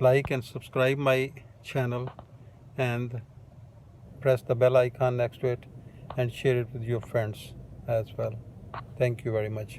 like and subscribe my channel and press the bell icon next to it and share it with your friends as well. Thank you very much.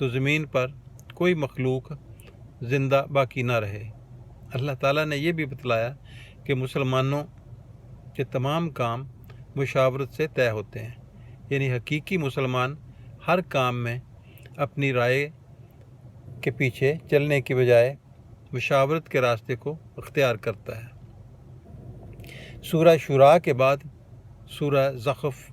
تو زمین پر کوئی مخلوق زندہ باقی نہ رہے۔ اللہ تعالیٰ نے یہ بھی بتلایا کہ مسلمانوں کے تمام کام مشاورت سے طے ہوتے ہیں، یعنی حقیقی مسلمان ہر کام میں اپنی رائے کے پیچھے چلنے کی بجائے مشاورت کے راستے کو اختیار کرتا ہے۔ سورہ شورا کے بعد سورہ زخرف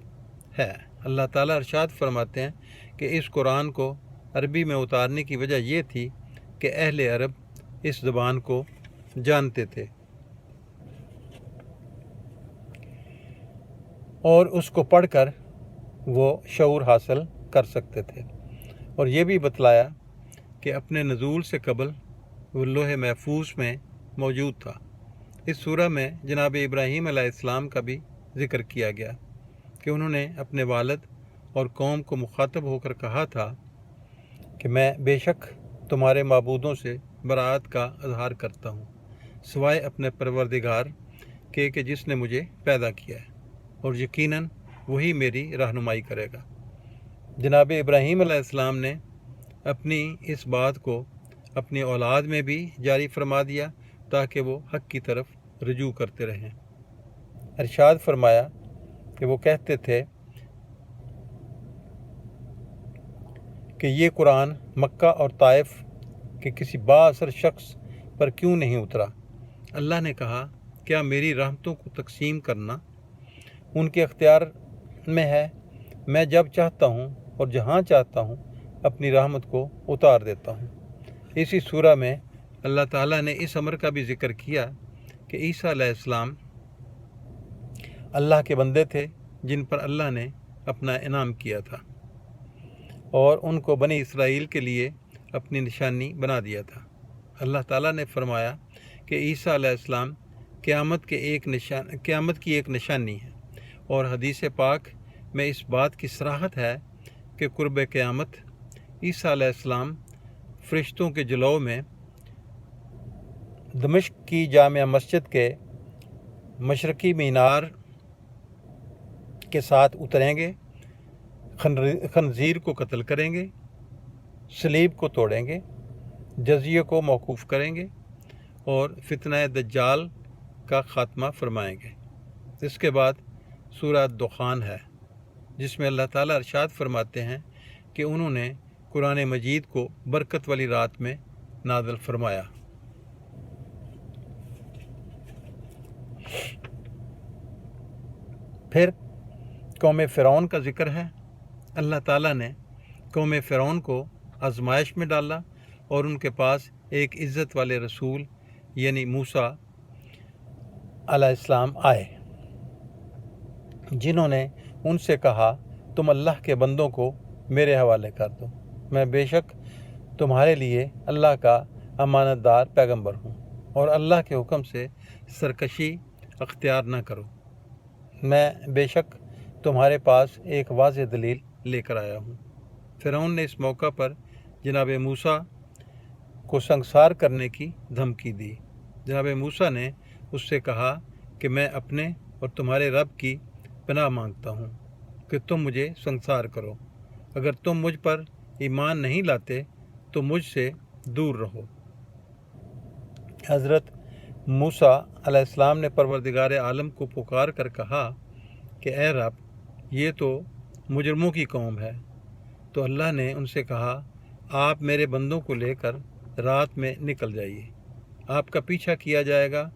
ہے۔ اللہ تعالیٰ ارشاد فرماتے ہیں کہ اس قرآن کو عربی میں اتارنے کی وجہ یہ تھی کہ اہل عرب اس زبان کو جانتے تھے اور اس کو پڑھ کر وہ شعور حاصل کر سکتے تھے، اور یہ بھی بتلایا کہ اپنے نزول سے قبل وہ لوح محفوظ میں موجود تھا۔ اس سورہ میں جناب ابراہیم علیہ السلام کا بھی ذکر کیا گیا کہ انہوں نے اپنے والد اور قوم کو مخاطب ہو کر کہا تھا کہ میں بے شک تمہارے معبودوں سے براءت کا اظہار کرتا ہوں سوائے اپنے پروردگار کے کہ جس نے مجھے پیدا کیا ہے، اور یقیناً وہی میری رہنمائی کرے گا۔ جناب ابراہیم علیہ السلام نے اپنی اس بات کو اپنی اولاد میں بھی جاری فرما دیا تاکہ وہ حق کی طرف رجوع کرتے رہیں۔ ارشاد فرمایا کہ وہ کہتے تھے کہ یہ قرآن مکہ اور طائف کے کسی با اثر شخص پر کیوں نہیں اترا؟ اللہ نے کہا، کیا میری رحمتوں کو تقسیم کرنا ان کے اختیار میں ہے؟ میں جب چاہتا ہوں اور جہاں چاہتا ہوں اپنی رحمت کو اتار دیتا ہوں۔ اسی سورہ میں اللہ تعالیٰ نے اس امر کا بھی ذکر کیا کہ عیسیٰ علیہ السلام اللہ کے بندے تھے جن پر اللہ نے اپنا انعام کیا تھا اور ان کو بنی اسرائیل کے لیے اپنی نشانی بنا دیا تھا۔ اللہ تعالیٰ نے فرمایا کہ عیسیٰ علیہ السلام قیامت کی ایک نشانی ہے، اور حدیث پاک میں اس بات کی صراحت ہے کہ قرب قیامت عیسیٰ علیہ السلام فرشتوں کے جلوہ میں دمشق کی جامع مسجد کے مشرقی مینار کے ساتھ اتریں گے، خنزیر کو قتل کریں گے، صلیب کو توڑیں گے، جزیے کو موقوف کریں گے اور فتنہ دجال کا خاتمہ فرمائیں گے۔ اس کے بعد سورہ دخان ہے جس میں اللہ تعالیٰ ارشاد فرماتے ہیں کہ انہوں نے قرآن مجید کو برکت والی رات میں نازل فرمایا۔ پھر قوم فرعون کا ذکر ہے۔ اللہ تعالیٰ نے قوم فرعون کو آزمائش میں ڈالا اور ان کے پاس ایک عزت والے رسول یعنی موسیٰ علیہ السلام آئے، جنہوں نے ان سے کہا، تم اللہ کے بندوں کو میرے حوالے کر دو، میں بے شک تمہارے لیے اللہ کا امانت دار پیغمبر ہوں، اور اللہ کے حکم سے سرکشی اختیار نہ کرو۔ میں بے شک تمہارے پاس ایک واضح دلیل لے کر آیا ہوں۔ فرعون نے اس موقع پر جناب موسیٰ کو سنگسار کرنے کی دھمکی دی۔ جناب موسیٰ نے اس سے کہا کہ میں اپنے اور تمہارے رب کی پناہ مانگتا ہوں کہ تم مجھے سنگسار کرو، اگر تم مجھ پر ایمان نہیں لاتے تو مجھ سے دور رہو۔ حضرت موسیٰ علیہ السلام نے پروردگار عالم کو پکار کر کہا کہ اے رب، یہ تو مجرموں کی قوم ہے۔ تو اللہ نے ان سے کہا، آپ میرے بندوں کو لے کر رات میں نکل جائیے، آپ کا پیچھا کیا جائے گا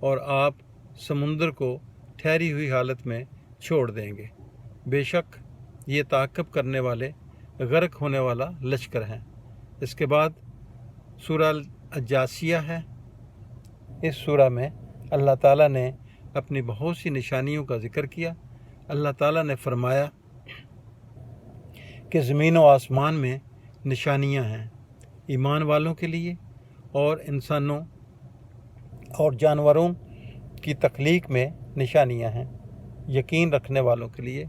اور آپ سمندر کو ٹھہری ہوئی حالت میں چھوڑ دیں گے، بے شک یہ تعاقب کرنے والے غرق ہونے والا لشکر ہیں۔ اس کے بعد سورہ الجاسیہ ہے۔ اس سورہ میں اللہ تعالیٰ نے اپنی بہت سی نشانیوں کا ذکر کیا۔ اللہ تعالیٰ نے فرمایا کہ زمین و آسمان میں نشانیاں ہیں ایمان والوں کے لیے، اور انسانوں اور جانوروں کی تخلیق میں نشانیاں ہیں یقین رکھنے والوں کے لیے،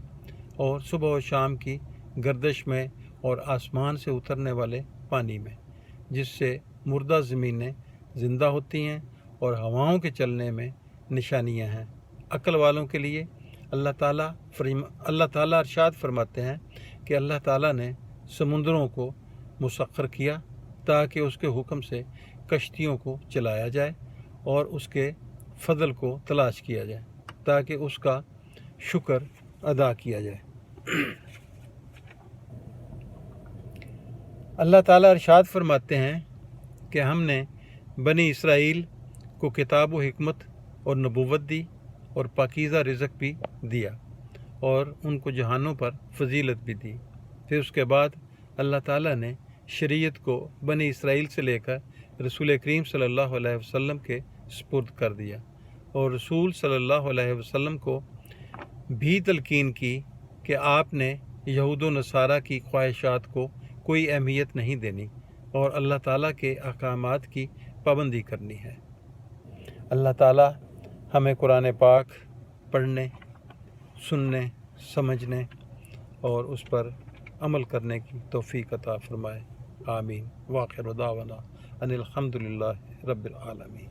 اور صبح و شام کی گردش میں اور آسمان سے اترنے والے پانی میں، جس سے مردہ زمینیں زندہ ہوتی ہیں، اور ہواؤں کے چلنے میں نشانیاں ہیں عقل والوں کے لیے۔ اللہ تعالیٰ ارشاد فرماتے ہیں کہ اللہ تعالیٰ نے سمندروں کو مسخر کیا تاکہ اس کے حکم سے کشتیوں کو چلایا جائے اور اس کے فضل کو تلاش کیا جائے تاکہ اس کا شکر ادا کیا جائے۔ اللہ تعالیٰ ارشاد فرماتے ہیں کہ ہم نے بنی اسرائیل کو کتاب و حکمت اور نبوت دی اور پاکیزہ رزق بھی دیا اور ان کو جہانوں پر فضیلت بھی دی۔ پھر اس کے بعد اللہ تعالیٰ نے شریعت کو بنی اسرائیل سے لے کر رسول کریم صلی اللہ علیہ وسلم کے سپرد کر دیا اور رسول صلی اللہ علیہ وسلم کو بھی تلقین کی کہ آپ نے یہود و نصارہ کی خواہشات کو کوئی اہمیت نہیں دینی اور اللہ تعالیٰ کے احکامات کی پابندی کرنی ہے۔ اللہ تعالیٰ ہمیں قرآن پاک پڑھنے، سننے، سمجھنے اور اس پر عمل کرنے کی توفیق عطا فرمائے۔ آمین۔ وآخر دعوانا ان الحمد للہ رب العالمین۔